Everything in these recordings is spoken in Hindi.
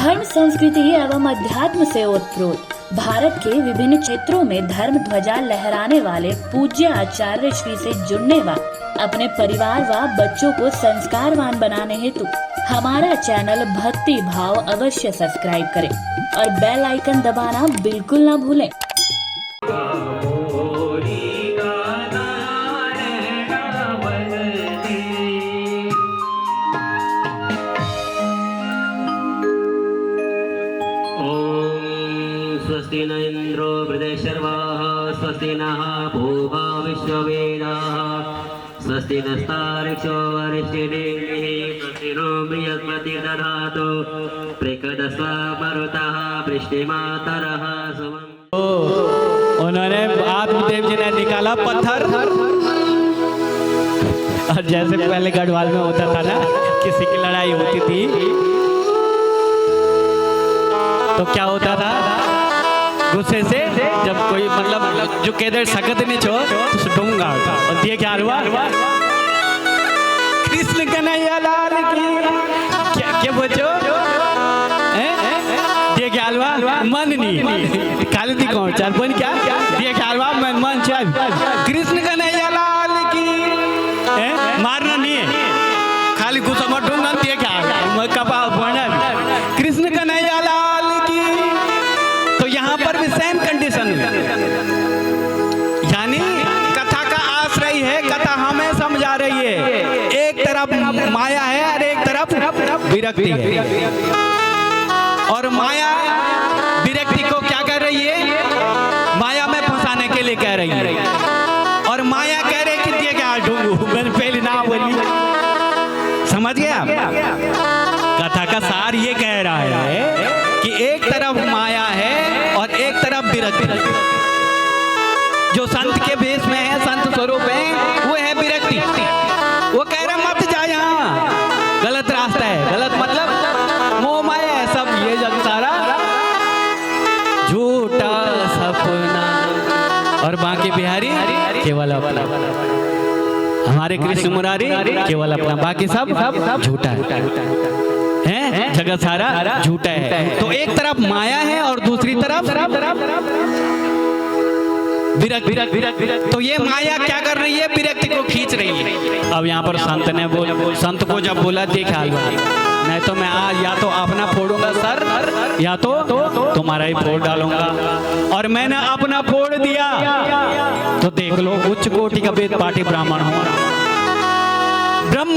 धर्म, संस्कृति एवं अध्यात्म से ओतप्रोत भारत के विभिन्न क्षेत्रों में धर्म ध्वजा लहराने वाले पूज्य आचार्य श्री से जुड़ने व अपने परिवार व बच्चों को संस्कारवान बनाने हेतु हमारा चैनल भक्ति भाव अवश्य सब्सक्राइब करें और बेल आइकन दबाना बिल्कुल न भूलें। स्वस्ति न इंद्रो वृद्धशर्वाः स्वस्ति नः पूर्वा विश्ववेदाः स्वस्ति नस्तार्क्ष्यो वरिष्ठिर्देवैः स्वस्ति नो बृहस्पतिर्दधातु प्रकदस्व मरुतः वृष्टिमातरः सुमम्। उन्होंने आत्मदेव जी ने निकाला पत्थर, और जैसे पहले गढ़वाल में होता था ना, किसी की लड़ाई होती थी तो क्या होता था, गुस्से से जब कोई मतलब जो कहते सकत नहीं छो तो डूंगा और दिए क्या हुआ, कृष्ण कन्हैया लाल की क्या बचो दिए क्या हुआ, मन नहीं काली दी कौन चार बन क्या दिए क्या हुआ, मन मन चाल कृष्ण कन्हैया लाल की मारना नहीं है, खाली गुस्सा मत डूंगा दिए क्या मैं कपा पढ़ना कृष्ण कन्हैया लाल की। तो यहाँ पर भी सेम कंडीशन है, यानी कथा का आश्रय है, कथा हमें समझा रही है, एक तरफ माया है और एक तरफ विरक्ति है, और माया विरक्ति को क्या कर रही है, माया में फंसाने के लिए कह रही है, और माया कह रही कि दिए क्या ढूंढू, मैंने पहले ना बोली, समझ गया। कथा का सार ये कह रहा है कि एक तरफ माया है और एक तरफ विरक्ति। जो संत के भेष में है, संत स्वरूप है, वो है विरक्ति। वो कह रहा मत जा यहाँ, गलत रास्ता है, गलत मतलब मोह माया है सब, ये जग सारा झूठा सपना, और बाकी बिहारी केवल अपना, हमारे कृष्ण मुरारी केवल अपना, बाकी सब झूठा है, जगत सारा झूठा है। तो एक तरफ माया है और दूसरी तरफ विरक्ति। तो ये माया क्या कर रही है, विरक्ति को खींच रही है। अब यहाँ पर संत ने संत को जब बोला देखा नहीं तो मैं आज या तो अपना फोड़ूंगा सर, या तो तुम्हारा ही फोड़ डालूंगा, और मैंने अपना फोड़ दिया तो देख लो उच्च कोटि का वेद पाठी ब्राह्मण हूँ, ब्रह्म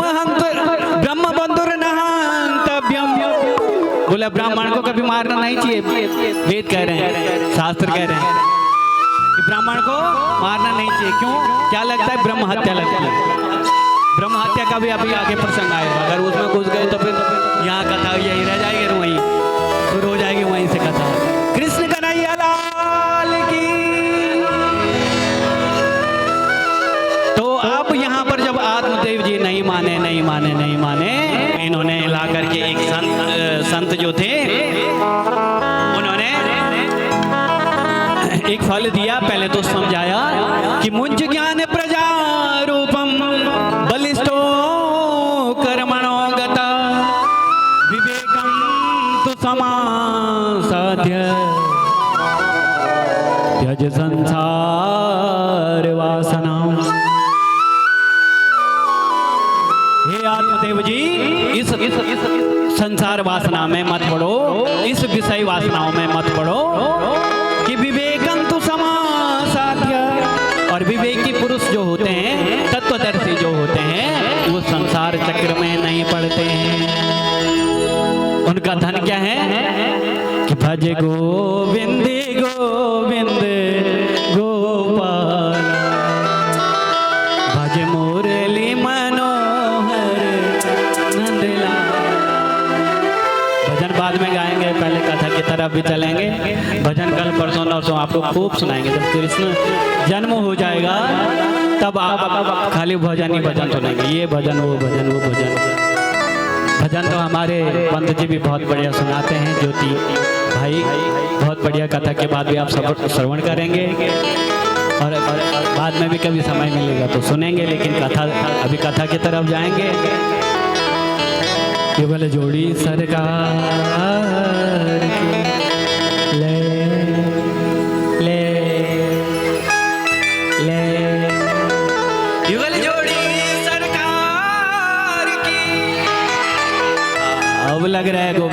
बंधुर नहांतव्यम। बोले ब्राह्मण को कभी मारना नहीं चाहिए, वेद कह रहे हैं, शास्त्र कह रहे हैं कि ब्राह्मण को मारना नहीं चाहिए। क्यों, क्या लगता है, ब्रह्म हत्या लगती है। ब्रह्म हत्या का भी अभी आगे प्रसंग आएगा, अगर उसमें घुस गए तो फिर यहाँ कथा यही रह जाएगी, वहीं शुरू हो जाएगी, वहीं से कथा। कृष्ण कन्हैया लाल की। तो अब यहाँ पर जब आत्मदेव जी नहीं माने, इन्होंने ला करके एक संत जो थे उन्होंने एक फल दिया। पहले तो समझाया कि मुंज ज्ञान प्रजा रूपम बलिष्ठो कर्मणो गता विवेकम तु समासाध्य त्यज संसार वासना। हे आत्मदेव जी, इस संसार वासना में मत पड़ो, इस विषय वासनाओं में मत पड़ो कि विवेकम तु समासाध्य। और विवेकी पुरुष जो होते हैं, तत्वदर्शी जो होते हैं, वो संसार चक्र में नहीं पड़ते हैं। उनका धन क्या है कि भज गोविंद गोविंद गोपाल, भज मुरली मनोहर नंदलाल। भजन बाद में गाएंगे, पहले कथा की तरफ भी चलेंगे। भजन कल परसों नरसों आपको खूब सुनाएंगे। जब कृष्ण जन्म हो जाएगा तब आप खाली भजन ही भजन सुनाएंगे, ये भजन वो भजन वो भजन। भजन तो हमारे पंत जी भी बहुत बढ़िया सुनाते हैं, ज्योति भाई बहुत बढ़िया। कथा के बाद भी आप सब श्रवण करेंगे, और बाद में भी कभी समय मिलेगा तो सुनेंगे, लेकिन कथा अभी कथा की तरफ जाएंगे। केवल जोड़ी सरकार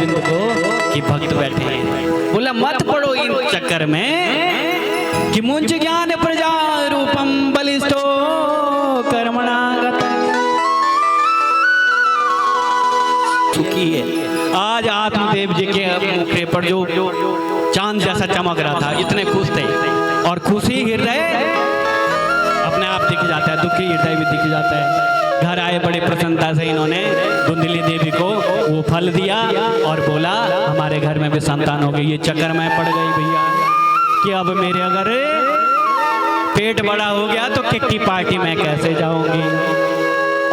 गोविंद को कि भक्त बैठे हैं। बोला मत पड़ो इन चक्कर में कि मुंज ज्ञान प्रजा रूपम बलिष्ठो कर्मणागत। चुकी है आज आत्मदेव जी के मुखड़े पर जो चांद जैसा चमक रहा था, इतने खुश थे। और खुशी हृदय अपने आप दिख जाता है, दुखी हृदय भी दिख जाता है। घर आए बड़े प्रसन्नता से इन्होंने धुंधली देवी को वो फल दिया और बोला हमारे घर में भी संतान हो गई। ये चक्कर में पड़ गई भैया कि अब मेरे अगर पेट बड़ा हो गया तो किट्टी पार्टी में कैसे जाऊंगी।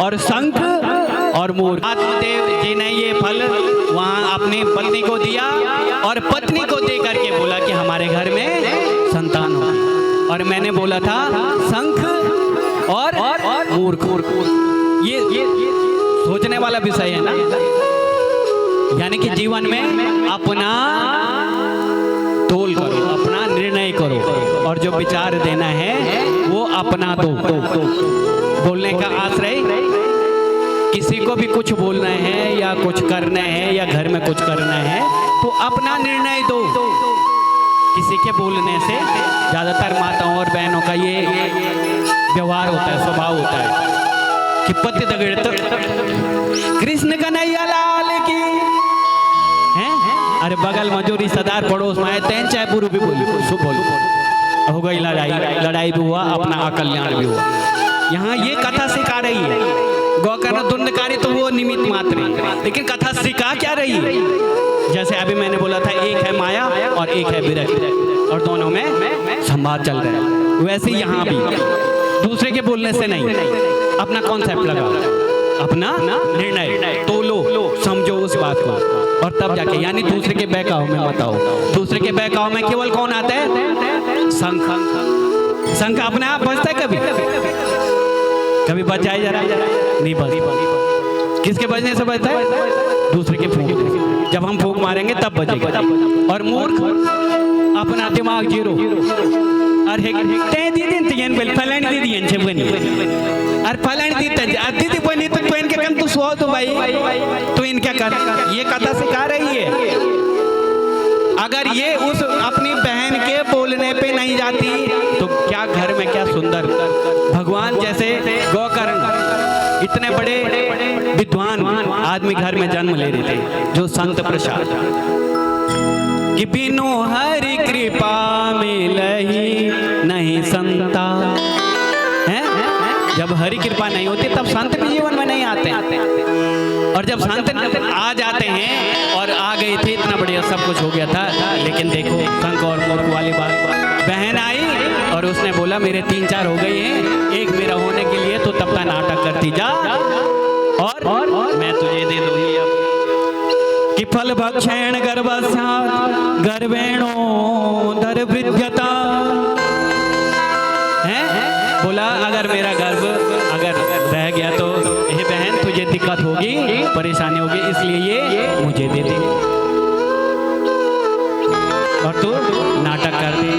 और शंख और मूर्ख आत्मदेव जी ने ये फल वहां अपनी पत्नी को दिया और पत्नी को दे करके बोला कि हमारे घर में संतान होगी। और मैंने बोला था शंख और मूर्ख, ये सोचने वाला विषय है ना। यानी कि जीवन में अपना तोल करो, अपना निर्णय करो और जो विचार देना है वो अपना दो। बोलने का आश्रय, किसी को भी कुछ बोलना है या कुछ करना है या घर में कुछ करना है तो अपना निर्णय दो। किसी के बोलने से ज्यादातर माताओं और बहनों का ये व्यवहार होता है, स्वभाव होता है कि पति दगड़ कृष्ण कन्हैया लाल की हैं। अरे बगल में जो रिश्तेदार पड़ोस में आए तैन चाहे बुरु भी बोली हो गई लड़ाई भी हुआ, अपना अकल्याण भी हुआ। यहाँ ये कथा सिखा रही है। गौकर्ण धुंधकारी तो वो निमित्त मात्र है, लेकिन कथा सिखा क्या रही है। जैसे अभी मैंने बोला था एक है माया और एक है विरक्ति और दोनों में संवाद चल रहा है। वैसे यहाँ भी दूसरे के बोलने से नहीं, अपना कॉन्सेप्ट लगाओ, अपना निर्णय तोलो, समझो उस बात को और तब जाके, यानी दूसरे के बहकाव में मत आओ। दूसरे के बहकाव में केवल कौन आता है? शंख। शंख अपने आप बजता है कभी बच जाए जरा नहीं बज। किसके बजने से बजता है? दूसरे के फूंक। जब हम फूंक मारेंगे तब बजेगा। और मूर्ख अपना दिमाग जीरो। अरे ते दीदी तियन बेल फलानी दीदी इनसे बनी। अरे फलानी दीदी बनी तो इनके कम तू सो तो भाई तो इनका कर। ये कथा सिखा रही है। अगर ये उस अपनी बहन के बोलने पे नहीं जाती तो क्या घर में क्या सुंदर भगवान जैसे गौकर्ण इतने बड़े विद्वान आदमी घर में जन्म ले रहे थे, जो संत प्रसाद कि बिनु हरि कृपा मिलही नहीं संता है। जब हरि कृपा नहीं होती तब संत भी जीवन में नहीं आते। और जब संत आ जाते हैं और आ गए थे, इतना बढ़िया सब कुछ हो गया था, लेकिन देखो शंख और मूर्ख वाली बात। बहन आई और उसने बोला मेरे 3-4 हो गए हैं, एक मेरा होने के लिए तो तब तक नाटक करती जा और मैं तुझे दे दूंगी। अब कि फल भक्षण गर्भस्यात् गर्भेणो दर्भृद्यता है। बोला अगर मेरा गर्भ अगर रह गया तो हे बहन तुझे दिक्कत होगी, परेशानी होगी, इसलिए ये मुझे दे दे और तू नाटक कर दे।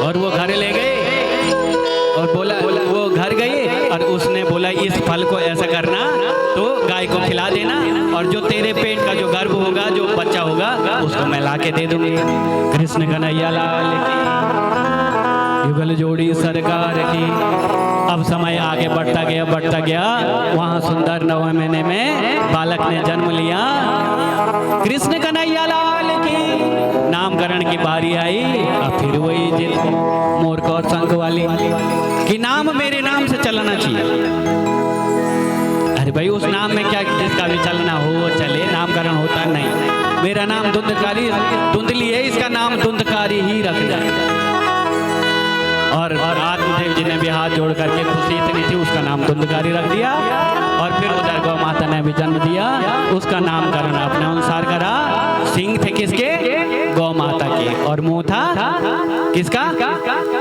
और वो घर ले गए और बोला वो घर गए और उसने बोला इस फल को ऐसा करना तो गाय को खिला देना और जो तेरे पेट का जो गर्भ होगा, जो बच्चा होगा, उसको मैं ला के दे दूंगी। कृष्ण कन्हैया लाल की, युगल जोड़ी सरकार की। अब समय आगे बढ़ता गया। वहाँ सुंदर 9वें महीने में बालक ने जन्म लिया। कृष्ण कन्हैया लाल की नामकरण की बारी आई। अब फिर वही जिद मूर्ख और शंख वाली कि नाम मेरे नाम से चलना चाहिए। अरे भाई उस नाम में क्या, जिसका भी चलना हो वो चले, नामकरण होता नहीं। मेरा नाम धुंधली है, इसका नाम धुंधकारी ही रखना। और आत्मदेव जी ने भी हाथ जोड़ करके, खुशी इतनी थी उसका नाम धुंधकारी रख दिया। और फिर उधर गौ माता ने भी जन्म दिया, उसका नामकरण अपने अनुसार करा। सिंह थे किसके? गौ माता के, और मुंह था किसका?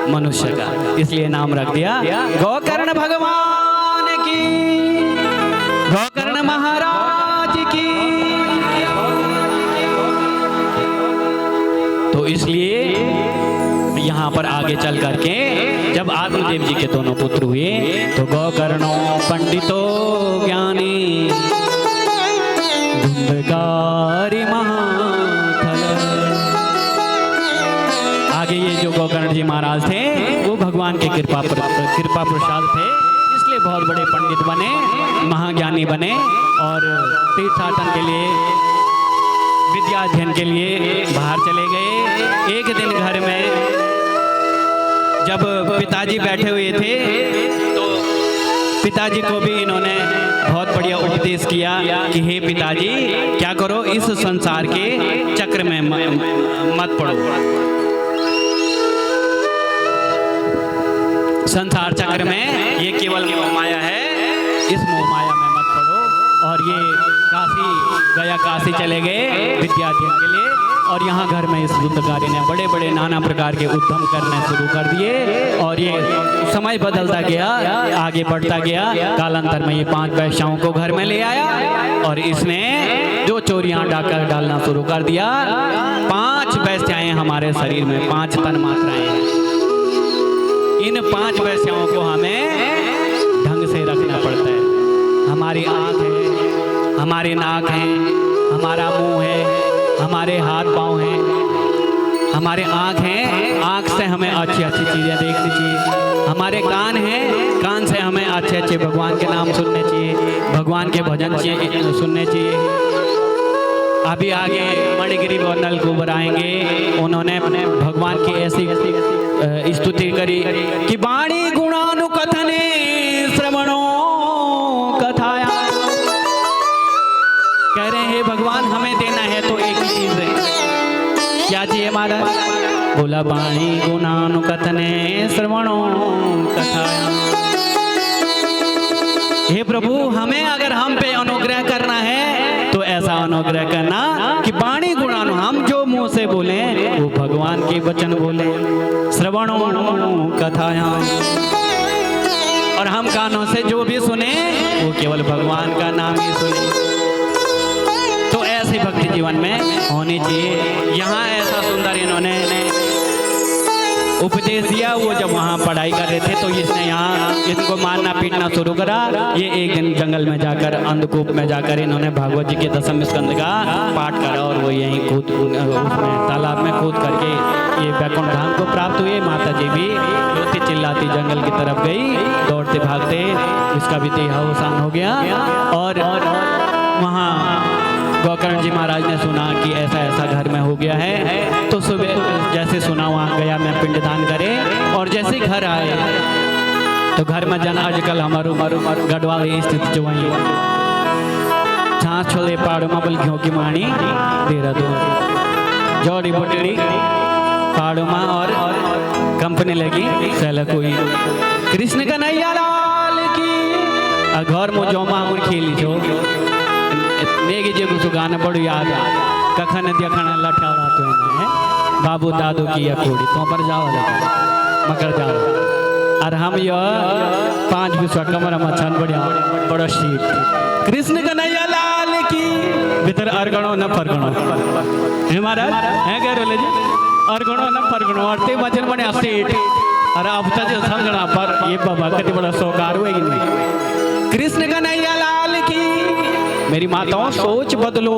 मनुष्य का, इसलिए नाम रख दिया गौकर्ण भगवान की, गौकर्ण महाराज की। तो इसलिए यहाँ पर आगे चल करके जब आत्मदेव जी के दोनों पुत्र हुए तो गौकर्णो पंडितो ज्ञानी धुंधकारी महाथल। आगे ये जो गोकर्ण जी महाराज थे वो भगवान के कृपा प्रसाद थे, इसलिए बहुत बड़े पंडित बने, महाज्ञानी बने और तीर्थाटन के लिए, विद्या अध्ययन के लिए बाहर चले गए। एक दिन घर में जब पिताजी बैठे हुए थे तो पिताजी को भी इन्होंने बहुत बढ़िया उपदेश किया कि हे पिताजी, क्या करो, इस संसार के चक्र में मत पड़ो, संसार चक्र में ये केवल मोह माया है, इस मोह माया में मत पड़ो। और ये काशी चले गए विद्या अध्ययन के लिए, और यहाँ घर में इस धुंधकारी ने बड़े बड़े नाना प्रकार के उद्यम करने शुरू कर दिए। और ये समय बदलता गया, आगे बढ़ता गया, कालांतर में ये 5 वैश्याओं को घर में ले आया और इसने जो चोरियां डाकर डालना शुरू कर दिया। 5 वैश्याएं हमारे शरीर में, 5 तन मात्राएं हैं। इन 5 वैश्याओं को हमें ढंग से रखना पड़ता है। हमारी आँख है, हमारी नाक है, हमारा मुंह है, हमारे हाथ पांव हैं, हमारे आँख हैं, आँख से हमें अच्छी अच्छी चीज़ें देखनी चाहिए। हमारे कान हैं, कान से हमें अच्छे अच्छे भगवान के नाम सुनने चाहिए, भगवान के भजन सुनने चाहिए। अभी आगे मणिगिरी और नलकूबर आएंगे, उन्होंने अपने भगवान की ऐसी स्तुति करी कि वाणी गुणानुकथने श्रवणों कथाया। कह रहे हैं भगवान हमें देना है तो एक ही चीज है, क्या चाहिए हमारा? बोला वाणी गुणानुकथने श्रवणों कथाया। हे प्रभु, हमें अगर हम पे अनुग्रह करना है तो ऐसा अनुग्रह करना कि वाणी गुणानु, हम जो मुंह से बोले वो भगवान के वचन बोले, श्रवणों कथाया। और हम कानों से जो भी सुने वो केवल भगवान का नाम ही सुने। तो ऐसी भक्ति जीवन में होनी चाहिए। यहाँ ऐसा सुंदर इन्होंने उपदेश दिया। वो जब वहाँ पढ़ाई कर रहे थे तो इसने यहाँ इनको मारना पीटना शुरू करा। ये एक दिन जंगल में जाकर, अंधकूप में जाकर इन्होंने भागवत जी के 10वें स्कंद का पाठ करा और वो यहीं कूद उसमें तालाब में कूद करके ये वैकुंठ धाम को प्राप्त हुए। माता जी भी रोती चिल्लाती जंगल की तरफ गई, दौड़ते भागते इसका भी देहावसान हो गया। और वहाँ गोकर्ण जी महाराज ने सुना कि ऐसा ऐसा घर में हो गया है, तो सुबह जैसे सुना वहाँ गया मैं पिंडदान करे। और जैसे घर आए तो घर में जन आजकल हमारू गढ़वाली स्थिति जो वही छाछ छोले पहाड़ों में बल घियों की माणी देहरादून जौड़ी बोटड़ी पहाड़ों में और कंपनी लगी सैला कोई कृष्ण का नैया लाल की घर में जो मामूर खेली जो नेगी जे कुछ गाना बड़ो याद कखन देखना लठा रात में बाबू दादू की या कोड़ी तो पर जाओ मकर जाओ। और हम यो 5 विश्व कमरा मचान बढ़िया बड़ा शीट कृष्ण कन्हैया लाल की भीतर अरगणो न फरगणो हमारा है कह रहे जी अरगणो न फरगणो और ते वचन बने सीट। और अब तक समझना पर ये बाबा कति बड़ा सौकार हुए कि नहीं। कृष्ण कन्हैया लाल की। मेरी माताओं सोच बदलो,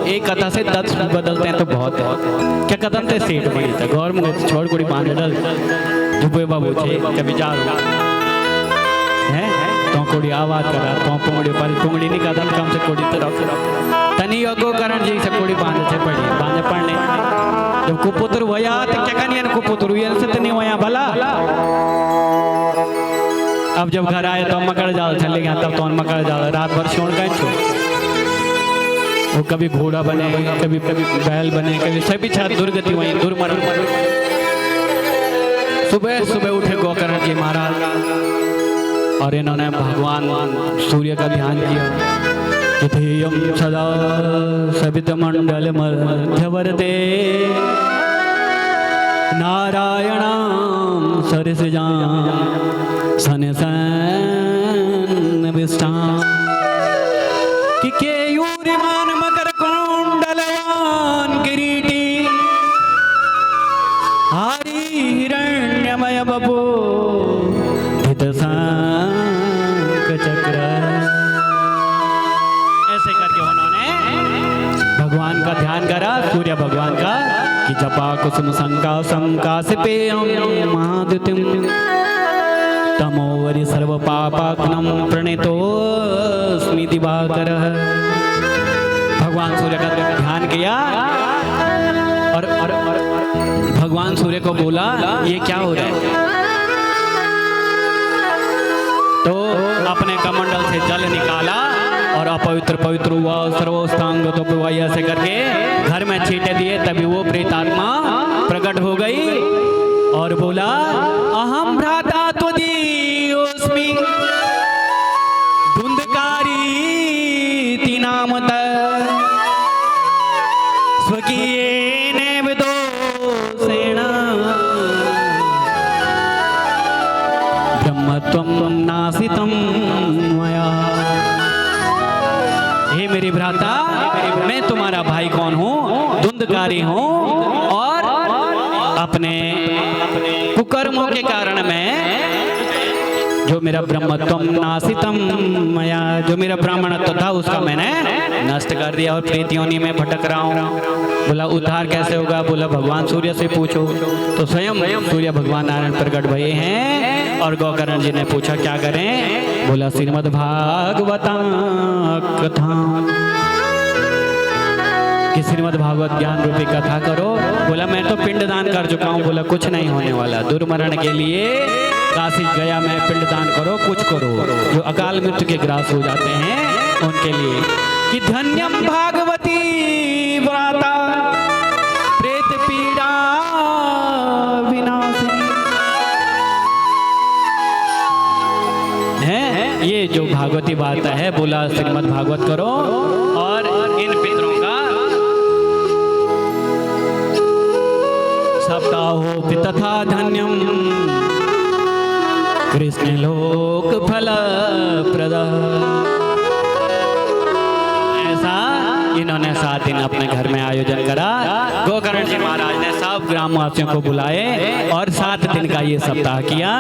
एक कथा से 10 बदलते हैं तो बहुत है। क्या कदम थे सीट बनी था गौर में छोड़ कुड़ी बांध डल धुपे बाबू छे कभी जा है तो कोड़ी आवाज करा तो पुंगड़ी पर पुंगड़ी नहीं कदम कम से कोड़ी तरफ तनी योगो करण जी से कोड़ी बांध से पड़ी बांध पड़ने जब कुपुत्र वया तो क्या कनियन कुपुत्र हुई से तनी वया भला। अब जब घर आए तो मकड़ जाल चले गया, तब तो मकड़ जाल रात भर छोड़ गए छो। वो कभी घोड़ा बने, कभी बैल बने, कभी सभी छात्र दुर्गति वही दुर्मरण। सुबह सुबह उठे गोकर्ण जी महाराज और इन्होंने भगवान सूर्य का ध्यान किया। ध्येयं सदा सवितमंडल मध्यवर्ते नारायणं सरसिजां सनसन विष्टां कि केयूरिमान मकर कुंडलवान किरीटी हरि हिरण्यमय बपो चक्र। ऐसे करके उन्होंने ध्यान करा सूर्य भगवान का कि जपा कुसुम संकासिपे महाद्युतिम तमोवरि सर्व पापाग्नम प्रणीतोऽस्मि दिवाकरः। भगवान सूर्य का ध्यान किया और भगवान सूर्य को बोला ये क्या हो रहा है। तो अपने कमंडल से जल निकाला और अपवित्र पवित्र हुआ, सर्वोस्तांग तो पिवाई ऐसे करके घर में छींटे दिए। तभी वो प्रेतात्मा प्रकट हो गई और बोला अहम भ्राता त्वदीयोऽस्मि धुंधकारी नामत स्वकीयेन विदोषेण ब्रह्मत्वं नासितं मया। हे मेरे भ्राता, मैं तुम्हारा भाई कौन हूँ? धुंधकारी हूँ और अपने कुकर्मों के कारण मैं जो मेरा ब्रह्मत्वम नासितम मया, जो मेरा ब्राह्मणत्व था उसका मैंने नष्ट कर दिया और प्रेत योनि में भटक रहा हूँ। बोला उद्धार कैसे होगा? बोला भगवान सूर्य से पूछो। तो स्वयं सूर्य भगवान नारायण प्रकट भये हैं और गोकर्ण जी ने पूछा क्या करें? बोला श्रीमद् भागवता कथा कि श्रीमद् भागवत ज्ञान रूपी कथा करो। बोला मैं तो पिंडदान कर चुका हूँ। बोला कुछ नहीं होने वाला, दुर्मरण के लिए काशी गया मैं पिंडदान करो, कुछ करो। जो अकाल मृत्यु के ग्रास हो जाते हैं उनके लिए कि धन्यम भागवती व्राता प्रेत पीड़ा विनाशिनी है। ये जो भागवती बात है, बोला श्रीमद् भागवत करो और इन पितरों का सप्ताहो तथा धन्यम कृष्ण लोक फल प्रद। ऐसा इन्होंने 7 दिन अपने घर में आयोजन करा। गोकर्ण जी महाराज ने सब ग्रामवासियों को बुलाए और 7 दिन का ये सप्ताह किया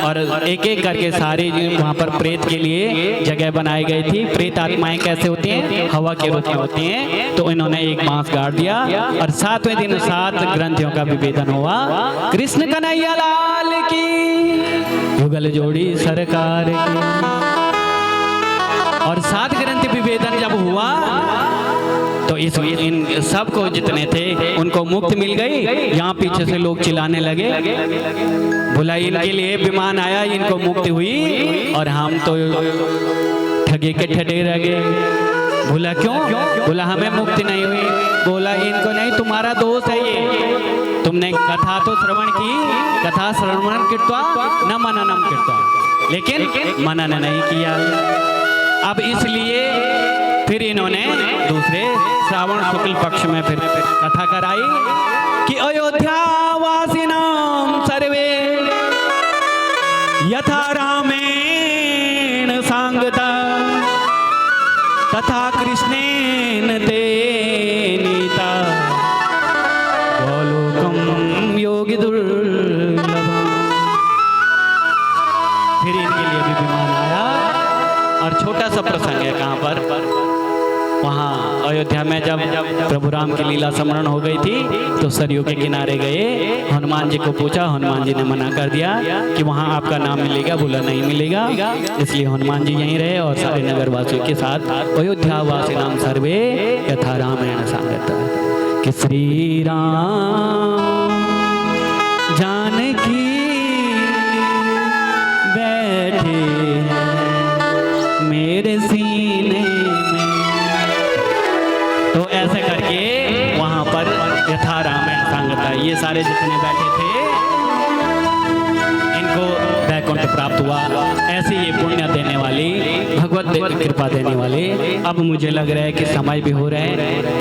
और एक एक करके सारे वहाँ पर प्रेत के लिए जगह बनाई गई थी। प्रेत आत्माएं कैसे होती हैं? हवा के रूप में होती हैं। तो इन्होंने एक बांस गाड़ दिया और 7वें दिन 7 ग्रंथियों का विभेदन हुआ। कृष्ण कन्हैया लाल की युगल जोड़ी सरकार की। और 7 ग्रंथि विभेदन जब हुआ तो इन सबको जितने थे उनको मुक्ति मिल गई। यहाँ पीछे से लोग चिल्लाने लगे, बोला इनके लिए विमान आया, इनको मुक्ति हुई और हम तो ठगे के ठगे रह गए। बोला क्यों? बोला हमें मुक्ति नहीं हुई। बोला इनको नहीं, तुम्हारा दोष है ये। तुमने कथा तो श्रवण की, कथा श्रवण कृत्वा न मननम कृत्वा, लेकिन मनन नहीं किया। अब इसलिए फिर इन्होंने दूसरे श्रावण शुक्ल पक्ष में फिर कथा कराई कि अयोध्या वासिनां सर्वे यथा रामेण सांगता तथा कृष्णेन ते नीता गोलोकम योगी दुर्लभम। फिर इनके लिए भी विमान आया और छोटा सा प्रसंग है कहाँ पर, वहाँ अयोध्या में जब प्रभु राम की लीला स्मरण हो गई थी तो सरयू के किनारे गए, हनुमान जी को पूछा, हनुमान जी ने मना कर दिया कि वहाँ आपका नाम मिलेगा। बोला नहीं मिलेगा। इसलिए हनुमान जी यहीं रहे और सारे नगरवासियों के साथ अयोध्या वासी नाम सर्वे यथा रामेण सांगता कि श्री राम जानकी बैठे मेरे सीने में। तो ऐसे करके वहां पर यथा रामेण सांगता ये सारे जितने बैठे थे इनको वैकुंठ प्राप्त हुआ। ऐसे ये पुण्य देने वाली, भगवत कृपा देने वाले। अब मुझे लग रहा है कि समय भी हो रहे हैं।